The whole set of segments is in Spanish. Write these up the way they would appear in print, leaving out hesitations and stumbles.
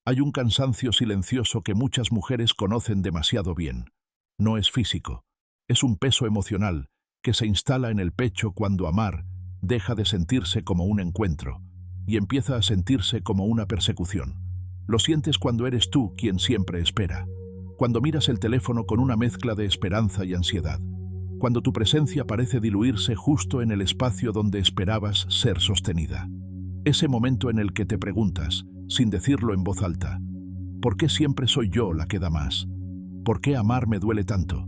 Hay un cansancio silencioso que muchas mujeres conocen demasiado bien. No es físico, es un peso emocional que se instala en el pecho cuando amar deja de sentirse como un encuentro y empieza a sentirse como una persecución. Lo sientes cuando eres tú quien siempre espera, cuando miras el teléfono con una mezcla de esperanza y ansiedad, cuando tu presencia parece diluirse justo en el espacio donde esperabas ser sostenida. Ese momento en el que te preguntas, sin decirlo en voz alta, ¿por qué siempre soy yo la que da más? ¿Por qué amar me duele tanto?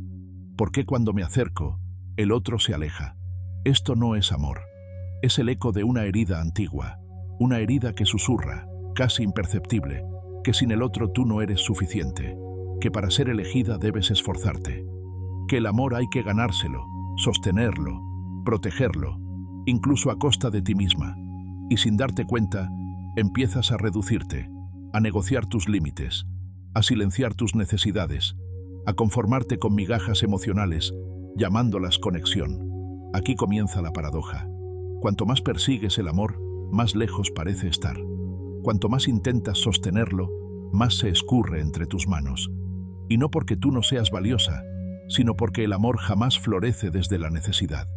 ¿Por qué cuando me acerco, el otro se aleja? Esto no es amor. Es el eco de una herida antigua, una herida que susurra, casi imperceptible, que sin el otro tú no eres suficiente, que para ser elegida debes esforzarte, que el amor hay que ganárselo, sostenerlo, protegerlo, incluso a costa de ti misma, y sin darte cuenta, empiezas a reducirte, a negociar tus límites, a silenciar tus necesidades, a conformarte con migajas emocionales, llamándolas conexión. Aquí comienza la paradoja. Cuanto más persigues el amor, más lejos parece estar. Cuanto más intentas sostenerlo, más se escurre entre tus manos. Y no porque tú no seas valiosa, sino porque el amor jamás florece desde la necesidad.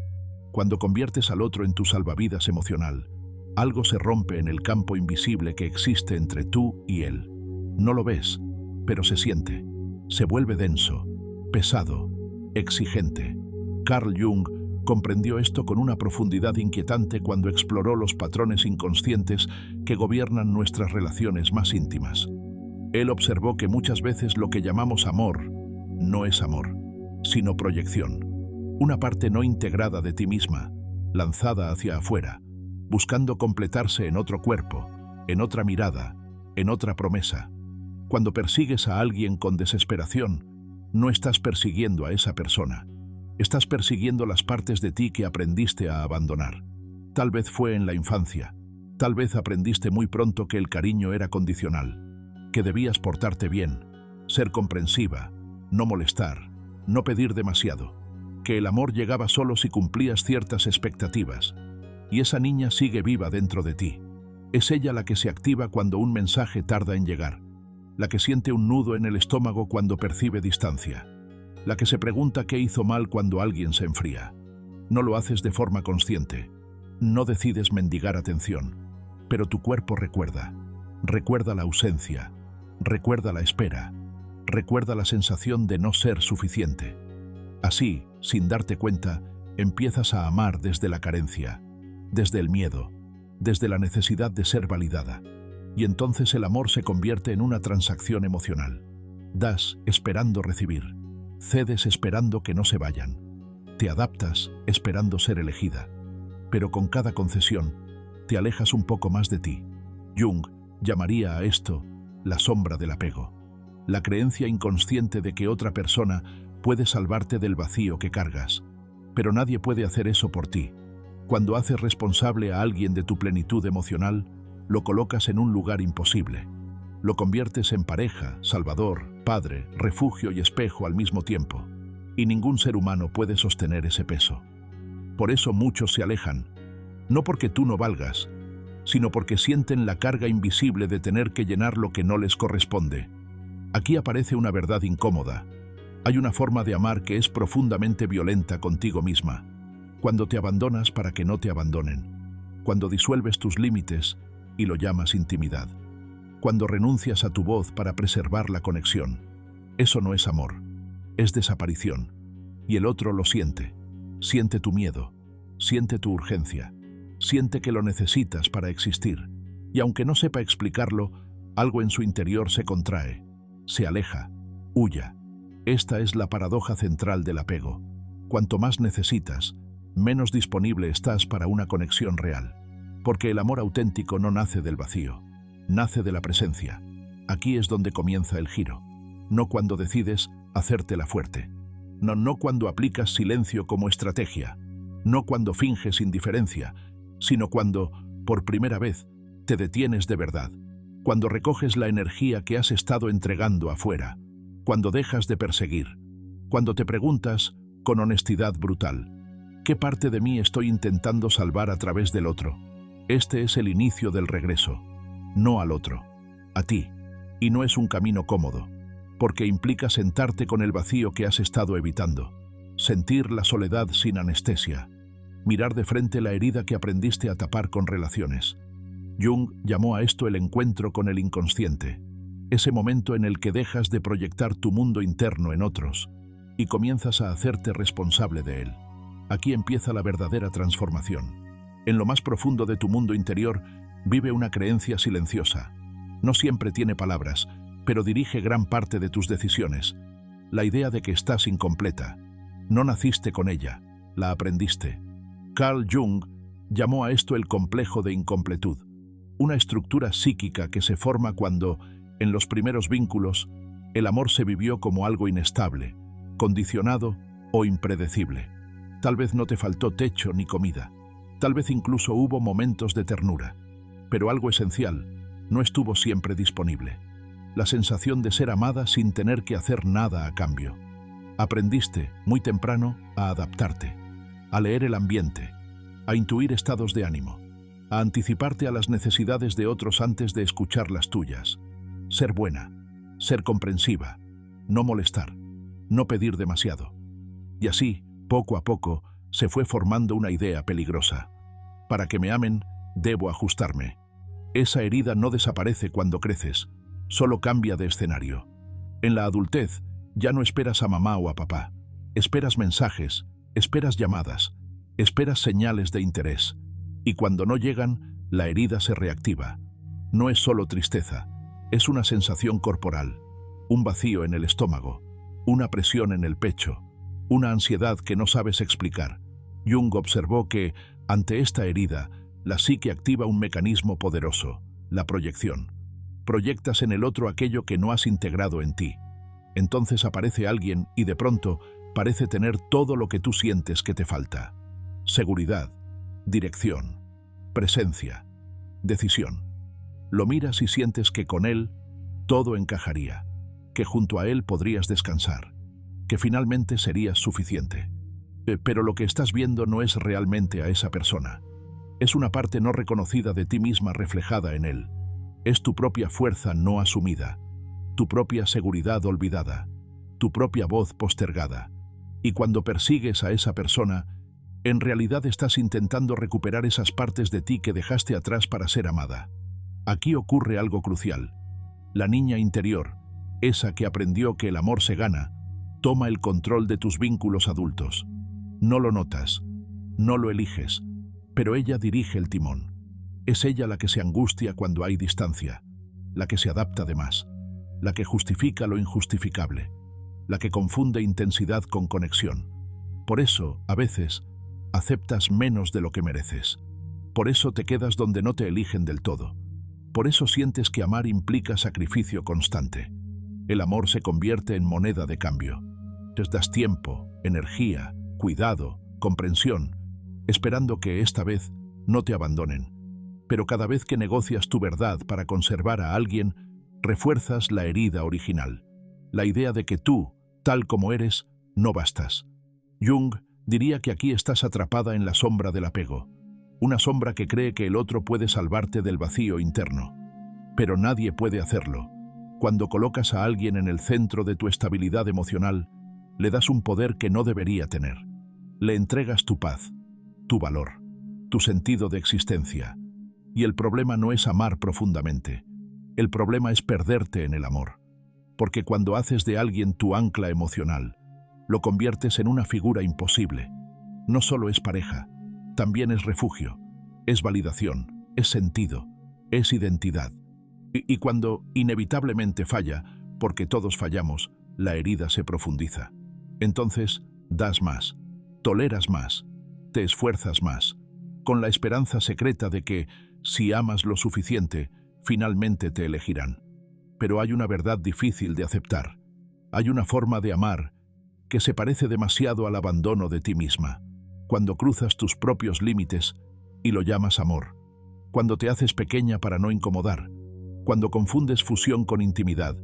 Cuando conviertes al otro en tu salvavidas emocional, algo se rompe en el campo invisible que existe entre tú y él. No lo ves, pero se siente. Se vuelve denso, pesado, exigente. Carl Jung comprendió esto con una profundidad inquietante cuando exploró los patrones inconscientes que gobiernan nuestras relaciones más íntimas. Él observó que muchas veces lo que llamamos amor no es amor, sino proyección. Una parte no integrada de ti misma, lanzada hacia afuera, buscando completarse en otro cuerpo, en otra mirada, en otra promesa. Cuando persigues a alguien con desesperación, no estás persiguiendo a esa persona. Estás persiguiendo las partes de ti que aprendiste a abandonar. Tal vez fue en la infancia. Tal vez aprendiste muy pronto que el cariño era condicional, que debías portarte bien, ser comprensiva, no molestar, no pedir demasiado, que el amor llegaba solo si cumplías ciertas expectativas. Y esa niña sigue viva dentro de ti. Es ella la que se activa cuando un mensaje tarda en llegar, la que siente un nudo en el estómago cuando percibe distancia, la que se pregunta qué hizo mal cuando alguien se enfría. No lo haces de forma consciente, no decides mendigar atención, pero tu cuerpo recuerda. Recuerda la ausencia, recuerda la espera, recuerda la sensación de no ser suficiente. Así, sin darte cuenta, empiezas a amar desde la carencia, desde el miedo, desde la necesidad de ser validada. Y entonces el amor se convierte en una transacción emocional. Das esperando recibir, cedes esperando que no se vayan, te adaptas esperando ser elegida, pero con cada concesión te alejas un poco más de ti. Jung llamaría a esto la sombra del apego, la creencia inconsciente de que otra persona puede salvarte del vacío que cargas, pero nadie puede hacer eso por ti. Cuando haces responsable a alguien de tu plenitud emocional, lo colocas en un lugar imposible. Lo conviertes en pareja, salvador, padre, refugio y espejo al mismo tiempo. Y ningún ser humano puede sostener ese peso. Por eso muchos se alejan, no porque tú no valgas, sino porque sienten la carga invisible de tener que llenar lo que no les corresponde. Aquí aparece una verdad incómoda. Hay una forma de amar que es profundamente violenta contigo misma. Cuando te abandonas para que no te abandonen. Cuando disuelves tus límites y lo llamas intimidad. Cuando renuncias a tu voz para preservar la conexión. Eso no es amor, es desaparición. Y el otro lo siente. Siente tu miedo, siente tu urgencia, siente que lo necesitas para existir. Y aunque no sepa explicarlo, algo en su interior se contrae, se aleja, huya. Esta es la paradoja central del apego. Cuanto más necesitas, menos disponible estás para una conexión real. Porque el amor auténtico no nace del vacío, nace de la presencia. Aquí es donde comienza el giro. No cuando decides hacértela fuerte. No cuando aplicas silencio como estrategia. No cuando finges indiferencia, sino cuando, por primera vez, te detienes de verdad. Cuando recoges la energía que has estado entregando afuera. Cuando dejas de perseguir. Cuando te preguntas, con honestidad brutal, ¿qué parte de mí estoy intentando salvar a través del otro? Este es el inicio del regreso. No al otro, a ti. Y no es un camino cómodo, porque implica sentarte con el vacío que has estado evitando, sentir la soledad sin anestesia, mirar de frente la herida que aprendiste a tapar con relaciones. Jung llamó a esto el encuentro con el inconsciente, ese momento en el que dejas de proyectar tu mundo interno en otros y comienzas a hacerte responsable de él. Aquí empieza la verdadera transformación. En lo más profundo de tu mundo interior vive una creencia silenciosa. No siempre tiene palabras, pero dirige gran parte de tus decisiones. La idea de que estás incompleta. No naciste con ella, la aprendiste. Carl Jung llamó a esto el complejo de incompletud, una estructura psíquica que se forma cuando, en los primeros vínculos, el amor se vivió como algo inestable, condicionado o impredecible. Tal vez no te faltó techo ni comida, tal vez incluso hubo momentos de ternura, pero algo esencial no estuvo siempre disponible: la sensación de ser amada sin tener que hacer nada a cambio. Aprendiste, muy temprano, a adaptarte, a leer el ambiente, a intuir estados de ánimo, a anticiparte a las necesidades de otros antes de escuchar las tuyas. Ser buena, ser comprensiva, no molestar, no pedir demasiado. Y así, poco a poco, se fue formando una idea peligrosa. Para que me amen, debo ajustarme. Esa herida no desaparece cuando creces, solo cambia de escenario. En la adultez, ya no esperas a mamá o a papá. Esperas mensajes, esperas llamadas, esperas señales de interés. Y cuando no llegan, la herida se reactiva. No es solo tristeza, es una sensación corporal, un vacío en el estómago, una presión en el pecho, una ansiedad que no sabes explicar. Jung observó que, ante esta herida, la psique activa un mecanismo poderoso: la proyección. Proyectas en el otro aquello que no has integrado en ti. Entonces aparece alguien y de pronto parece tener todo lo que tú sientes que te falta: seguridad, dirección, presencia, decisión. Lo miras y sientes que con él todo encajaría, que junto a él podrías descansar, que finalmente serías suficiente. Pero lo que estás viendo no es realmente a esa persona. Es una parte no reconocida de ti misma reflejada en él. Es tu propia fuerza no asumida, tu propia seguridad olvidada, tu propia voz postergada. Y cuando persigues a esa persona, en realidad estás intentando recuperar esas partes de ti que dejaste atrás para ser amada. Aquí ocurre algo crucial. La niña interior, esa que aprendió que el amor se gana, toma el control de tus vínculos adultos. No lo notas, no lo eliges, pero ella dirige el timón. Es ella la que se angustia cuando hay distancia, la que se adapta de más, la que justifica lo injustificable, la que confunde intensidad con conexión. Por eso, a veces, aceptas menos de lo que mereces. Por eso te quedas donde no te eligen del todo. Por eso sientes que amar implica sacrificio constante. El amor se convierte en moneda de cambio. Te das tiempo, energía, cuidado, comprensión, esperando que esta vez no te abandonen. Pero cada vez que negocias tu verdad para conservar a alguien, refuerzas la herida original, la idea de que tú, tal como eres, no bastas. Jung diría que aquí estás atrapada en la sombra del apego, una sombra que cree que el otro puede salvarte del vacío interno. Pero nadie puede hacerlo. Cuando colocas a alguien en el centro de tu estabilidad emocional, le das un poder que no debería tener. Le entregas tu paz, tu valor, tu sentido de existencia. Y el problema no es amar profundamente. El problema es perderte en el amor. Porque cuando haces de alguien tu ancla emocional, lo conviertes en una figura imposible. No solo es pareja, también es refugio, es validación, es sentido, es identidad. Y cuando inevitablemente falla, porque todos fallamos, la herida se profundiza. Entonces, das más, toleras más, te esfuerzas más, con la esperanza secreta de que, si amas lo suficiente, finalmente te elegirán. Pero hay una verdad difícil de aceptar. Hay una forma de amar que se parece demasiado al abandono de ti misma. Cuando cruzas tus propios límites y lo llamas amor. Cuando te haces pequeña para no incomodar. Cuando confundes fusión con intimidad.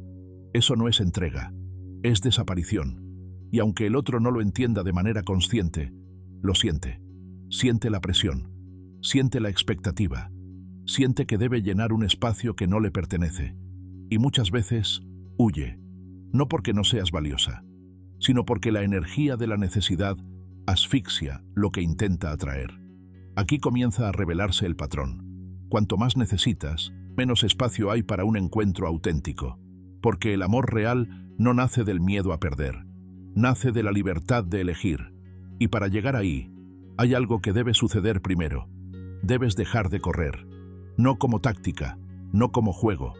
Eso no es entrega, es desaparición. Y aunque el otro no lo entienda de manera consciente, lo siente. Siente la presión, siente la expectativa, siente que debe llenar un espacio que no le pertenece. Y muchas veces huye, no porque no seas valiosa, sino porque la energía de la necesidad asfixia lo que intenta atraer. Aquí comienza a revelarse el patrón. Cuanto más necesitas, menos espacio hay para un encuentro auténtico, porque el amor real no nace del miedo a perder, nace de la libertad de elegir. Y para llegar ahí, hay algo que debe suceder primero. Debes dejar de correr, no como táctica, no como juego,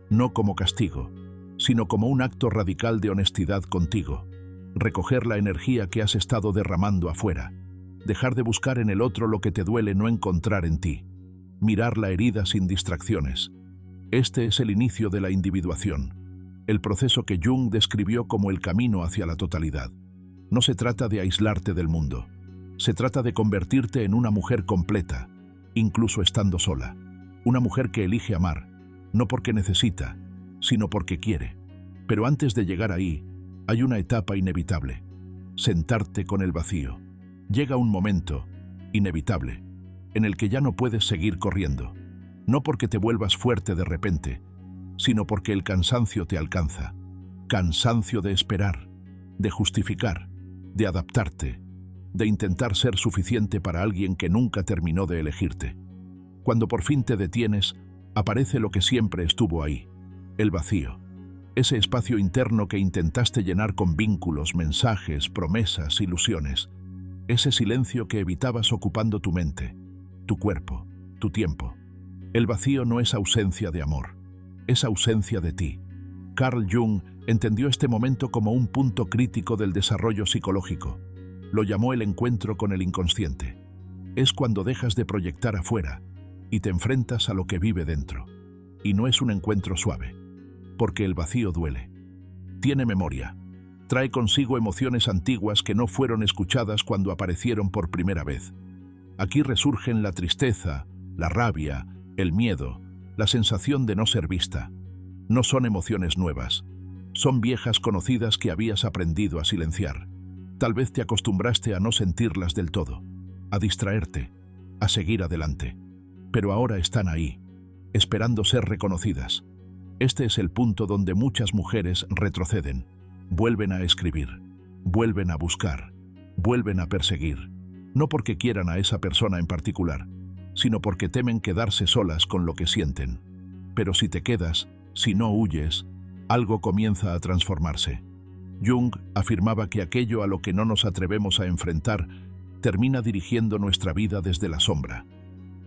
no como castigo, sino como un acto radical de honestidad contigo. Recoger la energía que has estado derramando afuera, dejar de buscar en el otro lo que te duele no encontrar en ti, mirar la herida sin distracciones. Este es el inicio de la individuación, el proceso que Jung describió como el camino hacia la totalidad. No se trata de aislarte del mundo, se trata de convertirte en una mujer completa, incluso estando sola, una mujer que elige amar, no porque necesita, sino porque quiere. Pero antes de llegar ahí, hay una etapa inevitable: sentarte con el vacío. Llega un momento, inevitable, en el que ya no puedes seguir corriendo, no porque te vuelvas fuerte de repente, sino porque el cansancio te alcanza. Cansancio de esperar, de justificar, de adaptarte, de intentar ser suficiente para alguien que nunca terminó de elegirte. Cuando por fin te detienes, aparece lo que siempre estuvo ahí: el vacío. Ese espacio interno que intentaste llenar con vínculos, mensajes, promesas, ilusiones. Ese silencio que evitabas ocupando tu mente, tu cuerpo, tu tiempo. El vacío no es ausencia de amor, es ausencia de ti. Carl Jung entendió este momento como un punto crítico del desarrollo psicológico. Lo llamó el encuentro con el inconsciente. Es cuando dejas de proyectar afuera y te enfrentas a lo que vive dentro. Y no es un encuentro suave, porque el vacío duele. Tiene memoria. Trae consigo emociones antiguas que no fueron escuchadas cuando aparecieron por primera vez. Aquí resurgen la tristeza, la rabia, el miedo, la sensación de no ser vista. No son emociones nuevas, son viejas conocidas que habías aprendido a silenciar. Tal vez te acostumbraste a no sentirlas del todo, a distraerte, a seguir adelante. Pero ahora están ahí, esperando ser reconocidas. Este es el punto donde muchas mujeres retroceden, vuelven a escribir, vuelven a buscar, vuelven a perseguir, no porque quieran a esa persona en particular, sino porque temen quedarse solas con lo que sienten. Pero si te quedas, si no huyes, algo comienza a transformarse. Jung afirmaba que aquello a lo que no nos atrevemos a enfrentar termina dirigiendo nuestra vida desde la sombra.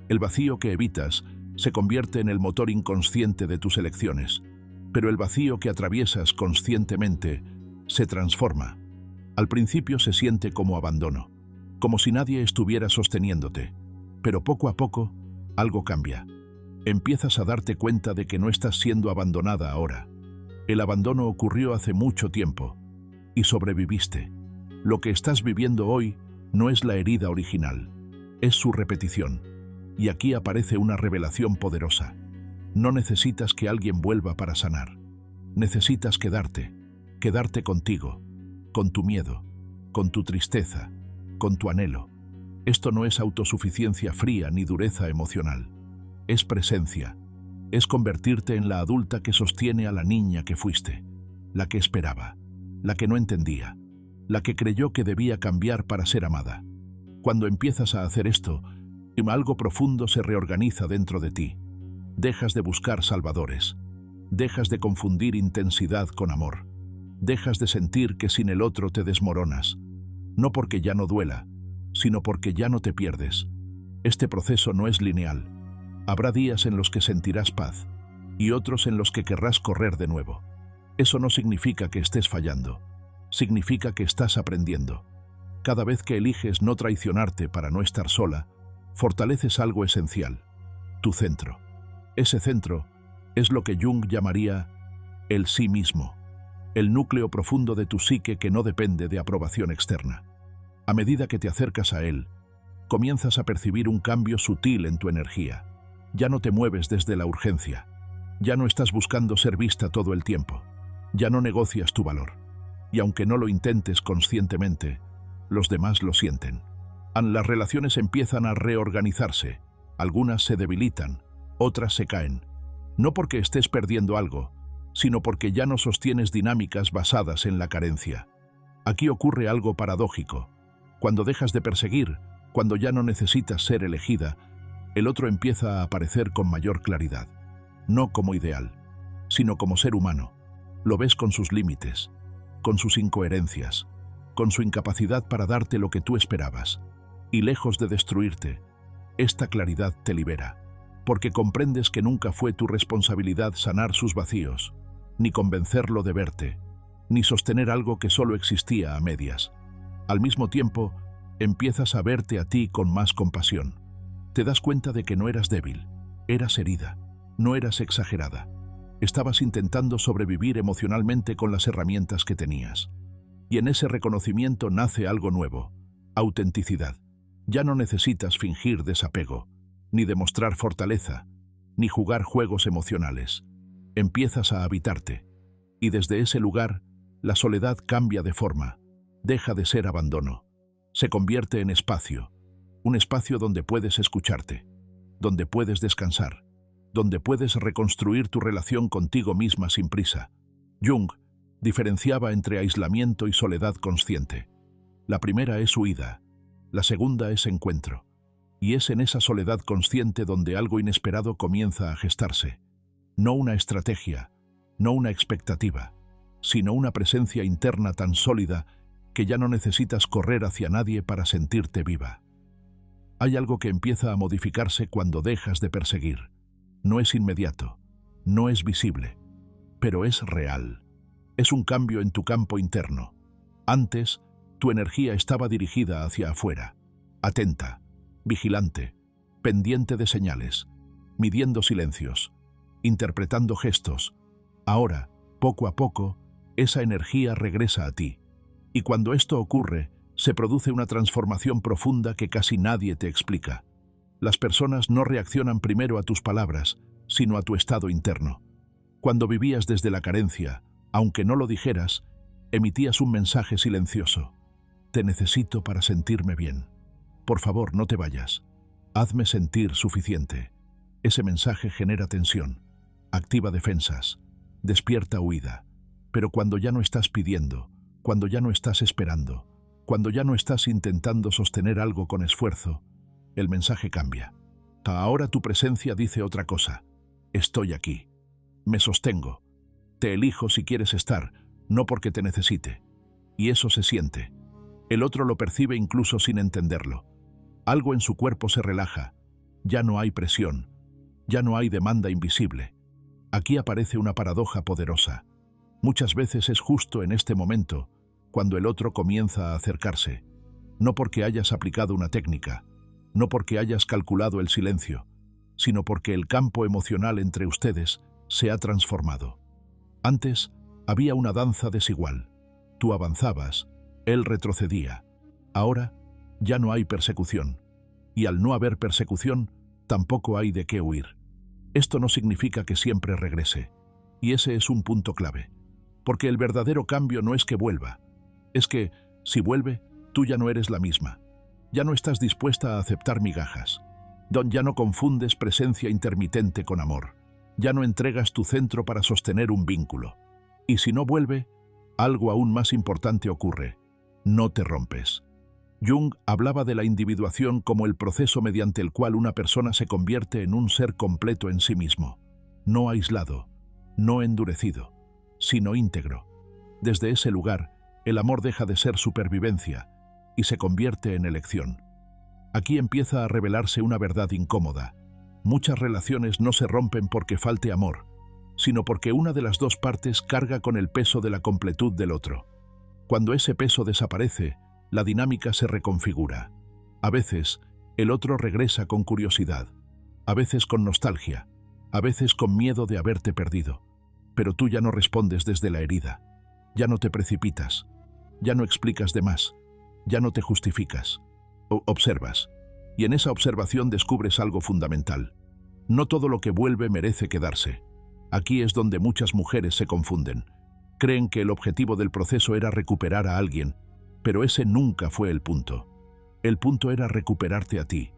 El vacío que evitas se convierte en el motor inconsciente de tus elecciones, pero el vacío que atraviesas conscientemente se transforma. Al principio se siente como abandono, como si nadie estuviera sosteniéndote, pero poco a poco algo cambia. Empiezas a darte cuenta de que no estás siendo abandonada ahora. El abandono ocurrió hace mucho tiempo y sobreviviste. Lo que estás viviendo hoy no es la herida original, es su repetición. Y aquí aparece una revelación poderosa. No necesitas que alguien vuelva para sanar. Necesitas quedarte contigo, con tu miedo, con tu tristeza, con tu anhelo. Esto no es autosuficiencia fría ni dureza emocional. Es presencia. Es convertirte en la adulta que sostiene a la niña que fuiste, la que esperaba, la que no entendía, la que creyó que debía cambiar para ser amada. Cuando empiezas a hacer esto, algo profundo se reorganiza dentro de ti. Dejas de buscar salvadores. Dejas de confundir intensidad con amor. Dejas de sentir que sin el otro te desmoronas. No porque ya no duela, sino porque ya no te pierdes. Este proceso no es lineal. Habrá días en los que sentirás paz y otros en los que querrás correr de nuevo. Eso no significa que estés fallando. Significa que estás aprendiendo. Cada vez que eliges no traicionarte para no estar sola, fortaleces algo esencial, tu centro. Ese centro es lo que Jung llamaría el sí mismo, el núcleo profundo de tu psique que no depende de aprobación externa. A medida que te acercas a él, comienzas a percibir un cambio sutil en tu energía. Ya no te mueves desde la urgencia, ya no estás buscando ser vista todo el tiempo, ya no negocias tu valor. Y aunque no lo intentes conscientemente, los demás lo sienten. Las relaciones empiezan a reorganizarse, algunas se debilitan, otras se caen. No porque estés perdiendo algo, sino porque ya no sostienes dinámicas basadas en la carencia. Aquí ocurre algo paradójico. Cuando dejas de perseguir, cuando ya no necesitas ser elegida, el otro empieza a aparecer con mayor claridad. No como ideal, sino como ser humano. Lo ves con sus límites, con sus incoherencias, con su incapacidad para darte lo que tú esperabas. Y lejos de destruirte, esta claridad te libera, porque comprendes que nunca fue tu responsabilidad sanar sus vacíos, ni convencerlo de verte, ni sostener algo que solo existía a medias. Al mismo tiempo, empiezas a verte a ti con más compasión. Te das cuenta de que no eras débil, eras herida, no eras exagerada. Estabas intentando sobrevivir emocionalmente con las herramientas que tenías. Y en ese reconocimiento nace algo nuevo, autenticidad. Ya no necesitas fingir desapego, ni demostrar fortaleza, ni jugar juegos emocionales. Empiezas a habitarte, y desde ese lugar, la soledad cambia de forma, deja de ser abandono, se convierte en espacio, un espacio donde puedes escucharte, donde puedes descansar, donde puedes reconstruir tu relación contigo misma sin prisa. Jung diferenciaba entre aislamiento y soledad consciente. La primera es huida, la segunda es encuentro, y es en esa soledad consciente donde algo inesperado comienza a gestarse. No una estrategia, no una expectativa, sino una presencia interna tan sólida que ya no necesitas correr hacia nadie para sentirte viva. Hay algo que empieza a modificarse cuando dejas de perseguir. No es inmediato, no es visible, pero es real. Es un cambio en tu campo interno. Antes, tu energía estaba dirigida hacia afuera, atenta, vigilante, pendiente de señales, midiendo silencios, interpretando gestos. Ahora, poco a poco, esa energía regresa a ti. Y cuando esto ocurre, se produce una transformación profunda que casi nadie te explica. Las personas no reaccionan primero a tus palabras, sino a tu estado interno. Cuando vivías desde la carencia, aunque no lo dijeras, emitías un mensaje silencioso. Te necesito para sentirme bien. Por favor, no te vayas. Hazme sentir suficiente. Ese mensaje genera tensión, activa defensas, despierta huida. Pero cuando ya no estás pidiendo, cuando ya no estás esperando, cuando ya no estás intentando sostener algo con esfuerzo, el mensaje cambia. Ahora tu presencia dice otra cosa. Estoy aquí. Me sostengo. Te elijo si quieres estar, no porque te necesite. Y eso se siente. El otro lo percibe incluso sin entenderlo. Algo en su cuerpo se relaja. Ya no hay presión. Ya no hay demanda invisible. Aquí aparece una paradoja poderosa. Muchas veces es justo en este momento, cuando el otro comienza a acercarse. No porque hayas aplicado una técnica, no porque hayas calculado el silencio, sino porque el campo emocional entre ustedes se ha transformado. Antes, había una danza desigual. Tú avanzabas, él retrocedía. Ahora, ya no hay persecución. Y al no haber persecución, tampoco hay de qué huir. Esto no significa que siempre regrese. Y ese es un punto clave. Porque el verdadero cambio no es que vuelva. Es que, si vuelve, tú ya no eres la misma. Ya no estás dispuesta a aceptar migajas. Ya no confundes presencia intermitente con amor. Ya no entregas tu centro para sostener un vínculo. Y si no vuelve, algo aún más importante ocurre. No te rompes. Jung hablaba de la individuación como el proceso mediante el cual una persona se convierte en un ser completo en sí mismo. No aislado, no endurecido, sino íntegro. Desde ese lugar, el amor deja de ser supervivencia y se convierte en elección. Aquí empieza a revelarse una verdad incómoda. Muchas relaciones no se rompen porque falte amor, sino porque una de las dos partes carga con el peso de la completud del otro. Cuando ese peso desaparece, la dinámica se reconfigura. A veces, el otro regresa con curiosidad, a veces con nostalgia, a veces con miedo de haberte perdido. Pero tú ya no respondes desde la herida, ya no te precipitas, ya no explicas de más, ya no te justificas. Observas, y en esa observación descubres algo fundamental. No todo lo que vuelve merece quedarse. Aquí es donde muchas mujeres se confunden. Creen que el objetivo del proceso era recuperar a alguien, pero ese nunca fue el punto. El punto era recuperarte a ti,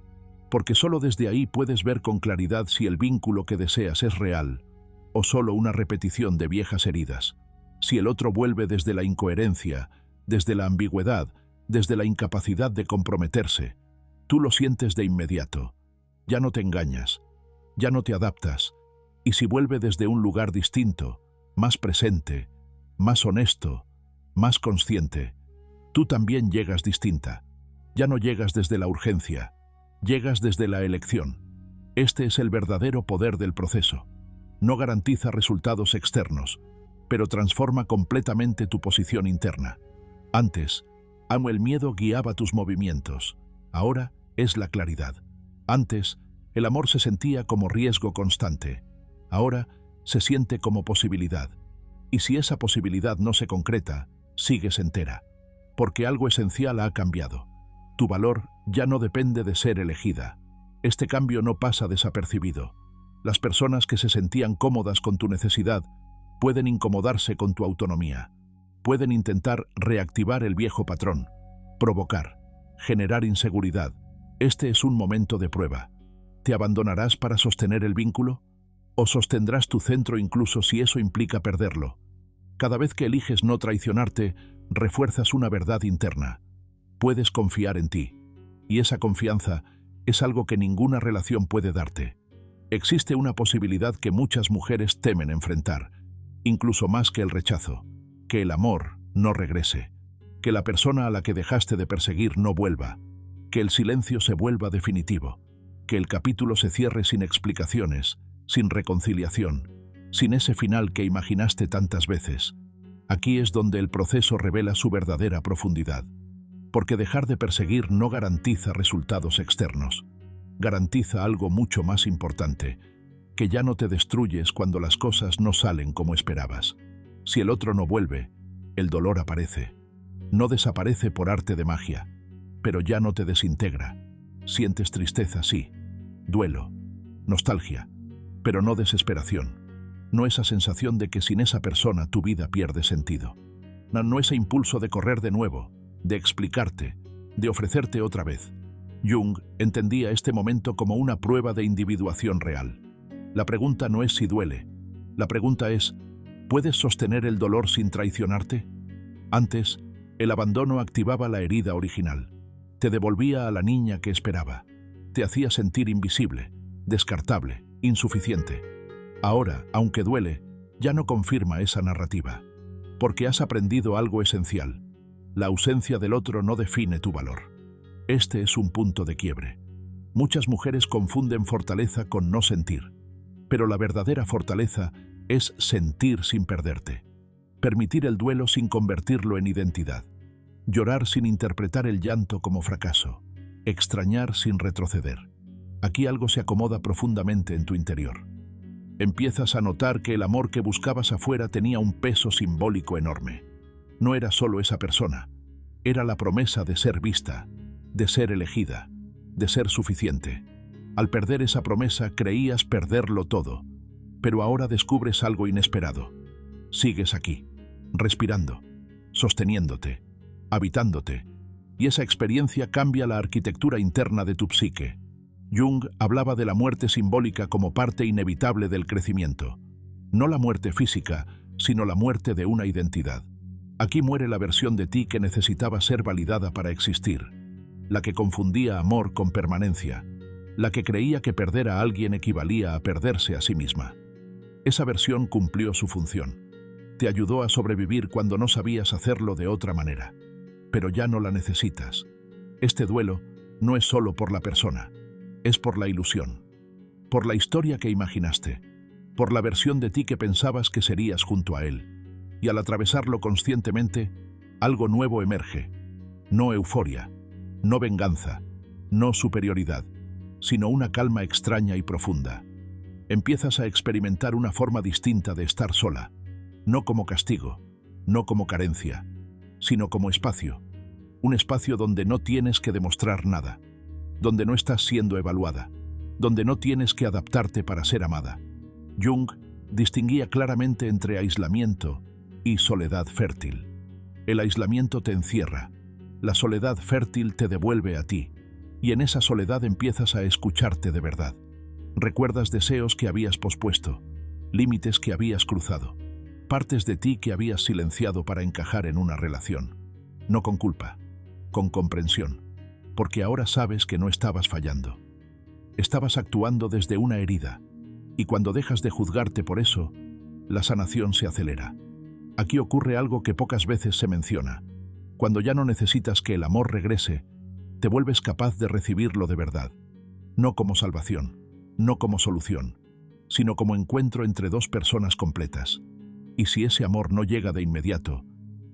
porque solo desde ahí puedes ver con claridad si el vínculo que deseas es real o solo una repetición de viejas heridas. Si el otro vuelve desde la incoherencia, desde la ambigüedad, desde la incapacidad de comprometerse, tú lo sientes de inmediato. Ya no te engañas, ya no te adaptas, y si vuelve desde un lugar distinto, más presente, más honesto, más consciente, tú también llegas distinta. Ya no llegas desde la urgencia, llegas desde la elección. Este es el verdadero poder del proceso. No garantiza resultados externos, pero transforma completamente tu posición interna. Antes, el miedo guiaba tus movimientos. Ahora es la claridad. Antes, el amor se sentía como riesgo constante. Ahora se siente como posibilidad. Y si esa posibilidad no se concreta, sigues entera. Porque algo esencial ha cambiado. Tu valor ya no depende de ser elegida. Este cambio no pasa desapercibido. Las personas que se sentían cómodas con tu necesidad pueden incomodarse con tu autonomía. Pueden intentar reactivar el viejo patrón, provocar, generar inseguridad. Este es un momento de prueba. ¿Te abandonarás para sostener el vínculo? ¿O sostendrás tu centro incluso si eso implica perderlo? Cada vez que eliges no traicionarte, refuerzas una verdad interna. Puedes confiar en ti. Y esa confianza es algo que ninguna relación puede darte. Existe una posibilidad que muchas mujeres temen enfrentar, incluso más que el rechazo, que el amor no regrese, que la persona a la que dejaste de perseguir no vuelva, que el silencio se vuelva definitivo, que el capítulo se cierre sin explicaciones, sin reconciliación, sin ese final que imaginaste tantas veces. Aquí es donde el proceso revela su verdadera profundidad, porque dejar de perseguir no garantiza resultados externos, garantiza algo mucho más importante, que ya no te destruyes cuando las cosas no salen como esperabas. Si el otro no vuelve, el dolor aparece. No desaparece por arte de magia, pero ya no te desintegra. Sientes tristeza, sí, duelo, nostalgia, pero no desesperación. No esa sensación de que sin esa persona tu vida pierde sentido. No ese impulso de correr de nuevo, de explicarte, de ofrecerte otra vez. Jung entendía este momento como una prueba de individuación real. La pregunta no es si duele. La pregunta es, ¿puedes sostener el dolor sin traicionarte? Antes, el abandono activaba la herida original. Te devolvía a la niña que esperaba. Te hacía sentir invisible, descartable, insuficiente. Ahora, aunque duele, ya no confirma esa narrativa. Porque has aprendido algo esencial. La ausencia del otro no define tu valor. Este es un punto de quiebre. Muchas mujeres confunden fortaleza con no sentir. Pero la verdadera fortaleza es sentir sin perderte. Permitir el duelo sin convertirlo en identidad. Llorar sin interpretar el llanto como fracaso. Extrañar sin retroceder. Aquí algo se acomoda profundamente en tu interior. Empiezas a notar que el amor que buscabas afuera tenía un peso simbólico enorme. No era solo esa persona. Era la promesa de ser vista, de ser elegida, de ser suficiente. Al perder esa promesa creías perderlo todo, pero ahora descubres algo inesperado. Sigues aquí, respirando, sosteniéndote, habitándote, y esa experiencia cambia la arquitectura interna de tu psique. Jung hablaba de la muerte simbólica como parte inevitable del crecimiento. No la muerte física, sino la muerte de una identidad. Aquí muere la versión de ti que necesitaba ser validada para existir, la que confundía amor con permanencia, la que creía que perder a alguien equivalía a perderse a sí misma. Esa versión cumplió su función. Te ayudó a sobrevivir cuando no sabías hacerlo de otra manera. Pero ya no la necesitas. Este duelo no es solo por la persona, es por la ilusión, por la historia que imaginaste, por la versión de ti que pensabas que serías junto a él. Y al atravesarlo conscientemente, algo nuevo emerge. No euforia, no venganza, no superioridad, sino una calma extraña y profunda. Empiezas a experimentar una forma distinta de estar sola, no como castigo, no como carencia, sino como espacio. Un espacio donde no tienes que demostrar nada, donde no estás siendo evaluada, donde no tienes que adaptarte para ser amada. Jung distinguía claramente entre aislamiento y soledad fértil. El aislamiento te encierra, la soledad fértil te devuelve a ti, y en esa soledad empiezas a escucharte de verdad. Recuerdas deseos que habías pospuesto, límites que habías cruzado, partes de ti que habías silenciado para encajar en una relación. No con culpa, con comprensión, porque ahora sabes que no estabas fallando. Estabas actuando desde una herida, y cuando dejas de juzgarte por eso, la sanación se acelera. Aquí ocurre algo que pocas veces se menciona. Cuando ya no necesitas que el amor regrese, te vuelves capaz de recibirlo de verdad, no como salvación, no como solución, sino como encuentro entre dos personas completas. Y si ese amor no llega de inmediato,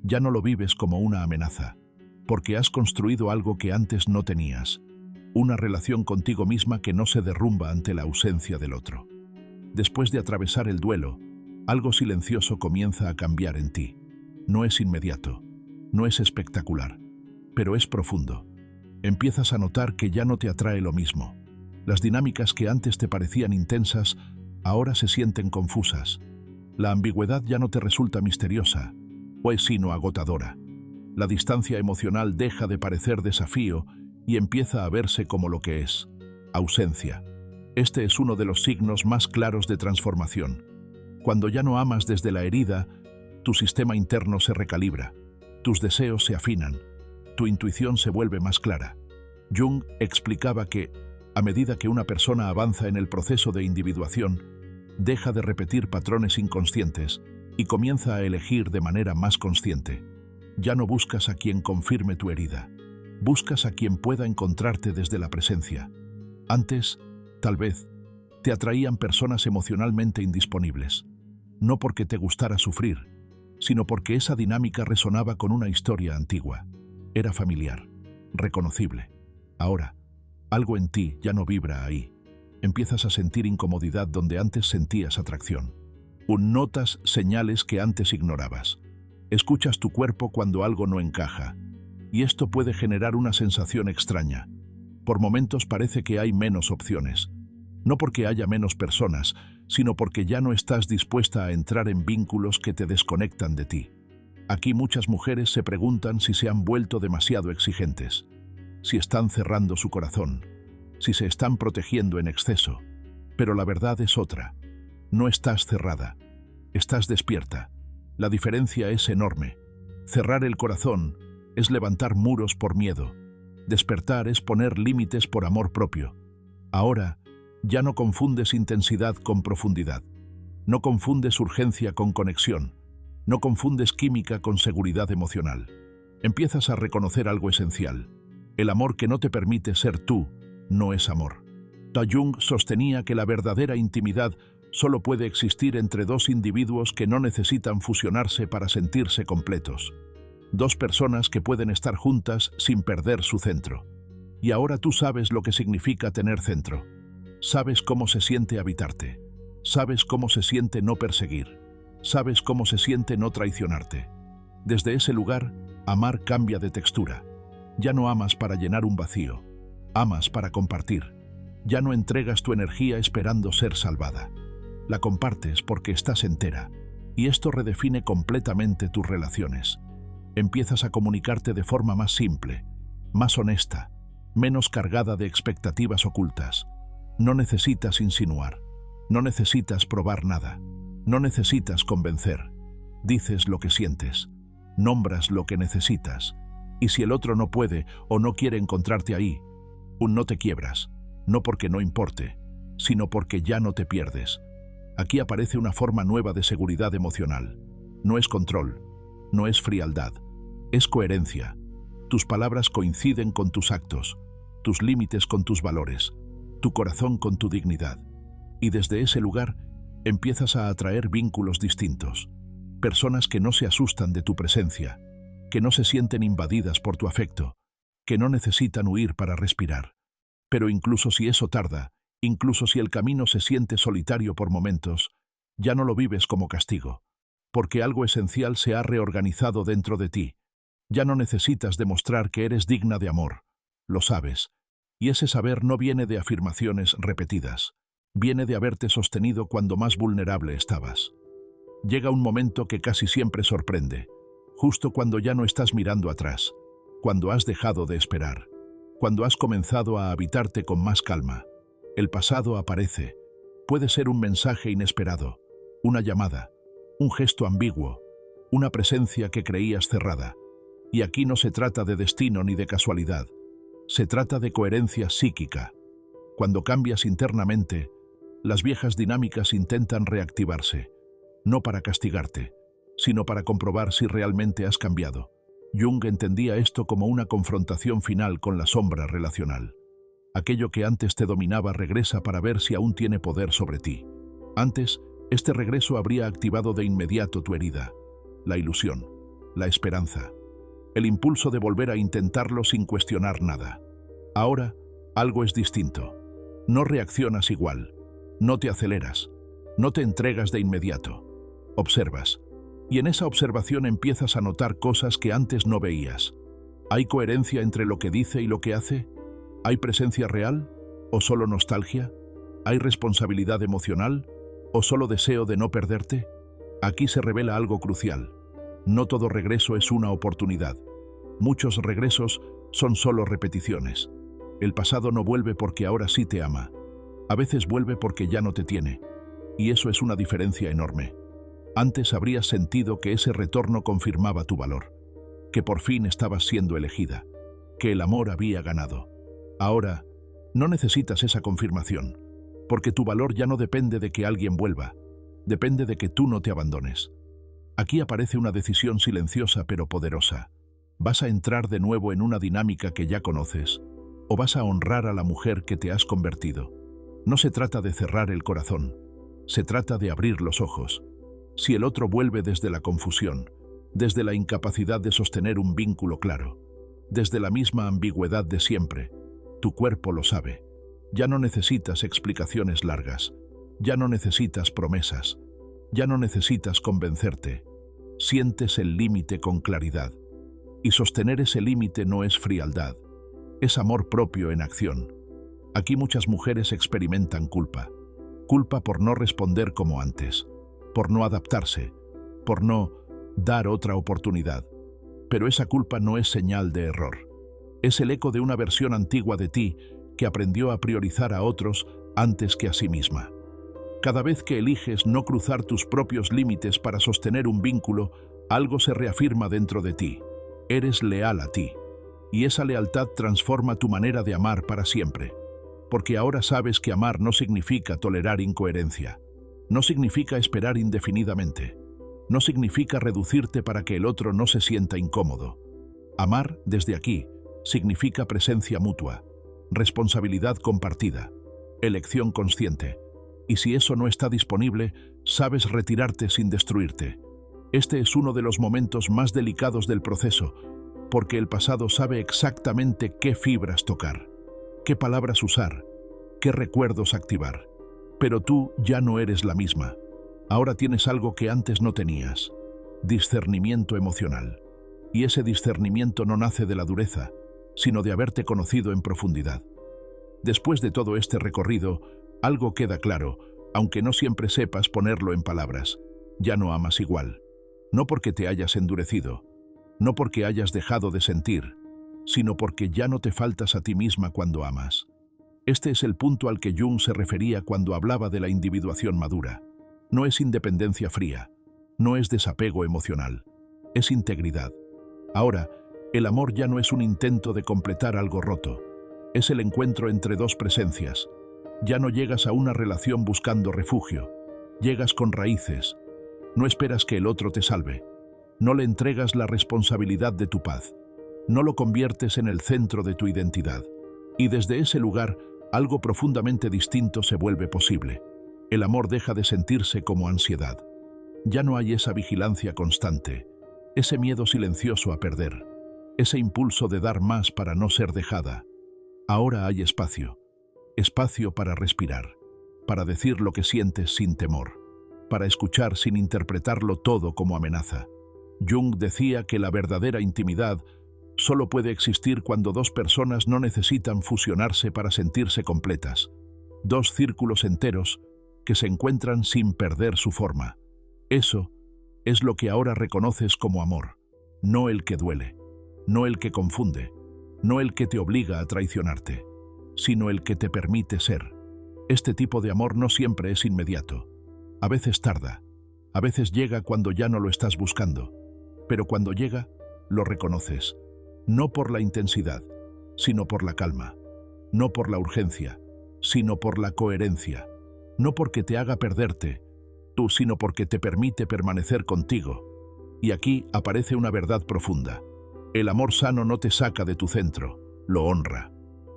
ya no lo vives como una amenaza, porque has construido algo que antes no tenías, una relación contigo misma que no se derrumba ante la ausencia del otro. Después de atravesar el duelo, algo silencioso comienza a cambiar en ti. No es inmediato, no es espectacular, pero es profundo. Empiezas a notar que ya no te atrae lo mismo. Las dinámicas que antes te parecían intensas, ahora se sienten confusas. La ambigüedad ya no te resulta misteriosa, o es sino agotadora. La distancia emocional deja de parecer desafío y empieza a verse como lo que es: ausencia. Este es uno de los signos más claros de transformación. Cuando ya no amas desde la herida, tu sistema interno se recalibra, tus deseos se afinan, tu intuición se vuelve más clara. Jung explicaba que, a medida que una persona avanza en el proceso de individuación, deja de repetir patrones inconscientes y comienza a elegir de manera más consciente. Ya no buscas a quien confirme tu herida, buscas a quien pueda encontrarte desde la presencia. Antes, tal vez, te atraían personas emocionalmente indisponibles, no porque te gustara sufrir, sino porque esa dinámica resonaba con una historia antigua. Era familiar, reconocible. Ahora, algo en ti ya no vibra ahí. Empiezas a sentir incomodidad donde antes sentías atracción. Notas señales que antes ignorabas. Escuchas tu cuerpo cuando algo no encaja. Y esto puede generar una sensación extraña. Por momentos parece que hay menos opciones. No porque haya menos personas, sino porque ya no estás dispuesta a entrar en vínculos que te desconectan de ti. Aquí muchas mujeres se preguntan si se han vuelto demasiado exigentes, si están cerrando su corazón, si se están protegiendo en exceso. Pero la verdad es otra. No estás cerrada, estás despierta. La diferencia es enorme. Cerrar el corazón es levantar muros por miedo. Despertar es poner límites por amor propio. Ahora, ya no confundes intensidad con profundidad. No confundes urgencia con conexión. No confundes química con seguridad emocional. Empiezas a reconocer algo esencial. El amor que no te permite ser tú no es amor. Jung sostenía que la verdadera intimidad solo puede existir entre dos individuos que no necesitan fusionarse para sentirse completos. Dos personas que pueden estar juntas sin perder su centro. Y ahora tú sabes lo que significa tener centro. Sabes cómo se siente habitarte. Sabes cómo se siente no perseguir. Sabes cómo se siente no traicionarte. Desde ese lugar, amar cambia de textura. Ya no amas para llenar un vacío. Amas para compartir. Ya no entregas tu energía esperando ser salvada. La compartes porque estás entera. Y esto redefine completamente tus relaciones. Empiezas a comunicarte de forma más simple, más honesta, menos cargada de expectativas ocultas. No necesitas insinuar. No necesitas probar nada. No necesitas convencer. Dices lo que sientes. Nombras lo que necesitas. Y si el otro no puede o no quiere encontrarte ahí, no te quiebras. No porque no importe, sino porque ya no te pierdes. Aquí aparece una forma nueva de seguridad emocional. No es control, no es frialdad, es coherencia. Tus palabras coinciden con tus actos, tus límites con tus valores, tu corazón con tu dignidad. Y desde ese lugar empiezas a atraer vínculos distintos. Personas que no se asustan de tu presencia, que no se sienten invadidas por tu afecto, que no necesitan huir para respirar. Pero incluso si eso tarda, incluso si el camino se siente solitario por momentos, ya no lo vives como castigo, porque algo esencial se ha reorganizado dentro de ti. Ya no necesitas demostrar que eres digna de amor, lo sabes, y ese saber no viene de afirmaciones repetidas, viene de haberte sostenido cuando más vulnerable estabas. Llega un momento que casi siempre sorprende, justo cuando ya no estás mirando atrás, cuando has dejado de esperar, cuando has comenzado a habitarte con más calma. El pasado aparece. Puede ser un mensaje inesperado, una llamada, un gesto ambiguo, una presencia que creías cerrada. Y aquí no se trata de destino ni de casualidad, se trata de coherencia psíquica. Cuando cambias internamente, las viejas dinámicas intentan reactivarse, no para castigarte, sino para comprobar si realmente has cambiado. Jung entendía esto como una confrontación final con la sombra relacional. Aquello que antes te dominaba regresa para ver si aún tiene poder sobre ti. Antes, este regreso habría activado de inmediato tu herida, la ilusión, la esperanza, el impulso de volver a intentarlo sin cuestionar nada. Ahora, algo es distinto. No reaccionas igual, no te aceleras, no te entregas de inmediato. Observas, y en esa observación empiezas a notar cosas que antes no veías. ¿Hay coherencia entre lo que dice y lo que hace? ¿Hay presencia real o solo nostalgia? ¿Hay responsabilidad emocional o solo deseo de no perderte? Aquí se revela algo crucial. No todo regreso es una oportunidad. Muchos regresos son solo repeticiones. El pasado no vuelve porque ahora sí te ama. A veces vuelve porque ya no te tiene. Y eso es una diferencia enorme. Antes habrías sentido que ese retorno confirmaba tu valor, que por fin estabas siendo elegida, que el amor había ganado. Ahora, no necesitas esa confirmación, porque tu valor ya no depende de que alguien vuelva, depende de que tú no te abandones. Aquí aparece una decisión silenciosa pero poderosa. ¿Vas a entrar de nuevo en una dinámica que ya conoces, o vas a honrar a la mujer que te has convertido? No se trata de cerrar el corazón, se trata de abrir los ojos. Si el otro vuelve desde la confusión, desde la incapacidad de sostener un vínculo claro, desde la misma ambigüedad de siempre, tu cuerpo lo sabe. Ya no necesitas explicaciones largas, ya no necesitas promesas, ya no necesitas convencerte. Sientes el límite con claridad. Y sostener ese límite no es frialdad, es amor propio en acción. Aquí muchas mujeres experimentan culpa. Culpa por no responder como antes, por no adaptarse, por no dar otra oportunidad. Pero esa culpa no es señal de error. Es el eco de una versión antigua de ti que aprendió a priorizar a otros antes que a sí misma. Cada vez que eliges no cruzar tus propios límites para sostener un vínculo, algo se reafirma dentro de ti. Eres leal a ti. Y esa lealtad transforma tu manera de amar para siempre. Porque ahora sabes que amar no significa tolerar incoherencia. No significa esperar indefinidamente. No significa reducirte para que el otro no se sienta incómodo. Amar, desde aquí, significa presencia mutua, responsabilidad compartida, elección consciente. Y si eso no está disponible, sabes retirarte sin destruirte. Este es uno de los momentos más delicados del proceso, porque el pasado sabe exactamente qué fibras tocar, qué palabras usar, qué recuerdos activar. Pero tú ya no eres la misma. Ahora tienes algo que antes no tenías: discernimiento emocional. Y ese discernimiento no nace de la dureza, sino de haberte conocido en profundidad. Después de todo este recorrido, algo queda claro, aunque no siempre sepas ponerlo en palabras: ya no amas igual. No porque te hayas endurecido, no porque hayas dejado de sentir, sino porque ya no te faltas a ti misma cuando amas. Este es el punto al que Jung se refería cuando hablaba de la individuación madura. No es independencia fría, no es desapego emocional, es integridad. Ahora, el amor ya no es un intento de completar algo roto, es el encuentro entre dos presencias. Ya no llegas a una relación buscando refugio, llegas con raíces. No esperas que el otro te salve, no le entregas la responsabilidad de tu paz, no lo conviertes en el centro de tu identidad. Y desde ese lugar, algo profundamente distinto se vuelve posible. El amor deja de sentirse como ansiedad. Ya no hay esa vigilancia constante, ese miedo silencioso a perder, ese impulso de dar más para no ser dejada. Ahora hay espacio. Espacio para respirar, para decir lo que sientes sin temor, para escuchar sin interpretarlo todo como amenaza. Jung decía que la verdadera intimidad solo puede existir cuando dos personas no necesitan fusionarse para sentirse completas. Dos círculos enteros que se encuentran sin perder su forma. Eso es lo que ahora reconoces como amor, no el que duele, no el que confunde, no el que te obliga a traicionarte, sino el que te permite ser. Este tipo de amor no siempre es inmediato. A veces tarda, A veces llega cuando ya no lo estás buscando, pero cuando llega, lo reconoces, no por la intensidad, sino por la calma, no por la urgencia, sino por la coherencia, no porque te haga perderte, tú, sino porque te permite permanecer contigo. Y aquí aparece una verdad profunda. El amor sano no te saca de tu centro, lo honra.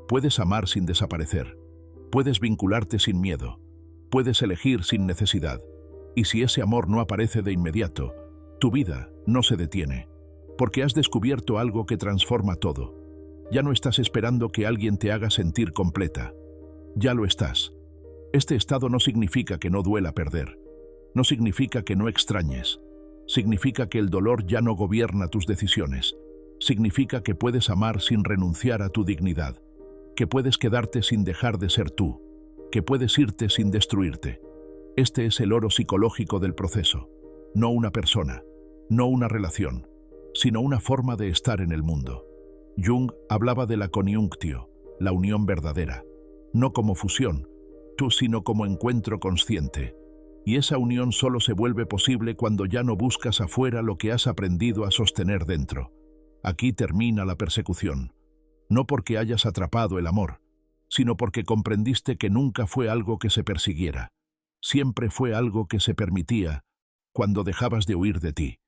Puedes amar sin desaparecer, puedes vincularte sin miedo, puedes elegir sin necesidad. Y si ese amor no aparece de inmediato, tu vida no se detiene, porque has descubierto algo que transforma todo. Ya no estás esperando que alguien te haga sentir completa. Ya lo estás. Este estado no significa que no duela perder. No significa que no extrañes. Significa que el dolor ya no gobierna tus decisiones. Significa que puedes amar sin renunciar a tu dignidad. Que puedes quedarte sin dejar de ser tú. Que puedes irte sin destruirte. Este es el oro psicológico del proceso. No una persona, no una relación, sino una forma de estar en el mundo. Jung hablaba de la coniunctio, la unión verdadera, no como fusión, tú, sino como encuentro consciente. Y esa unión solo se vuelve posible cuando ya no buscas afuera lo que has aprendido a sostener dentro. Aquí termina la persecución. No porque hayas atrapado el amor, sino porque comprendiste que nunca fue algo que se persiguiera. Siempre fue algo que se permitía cuando dejabas de huir de ti.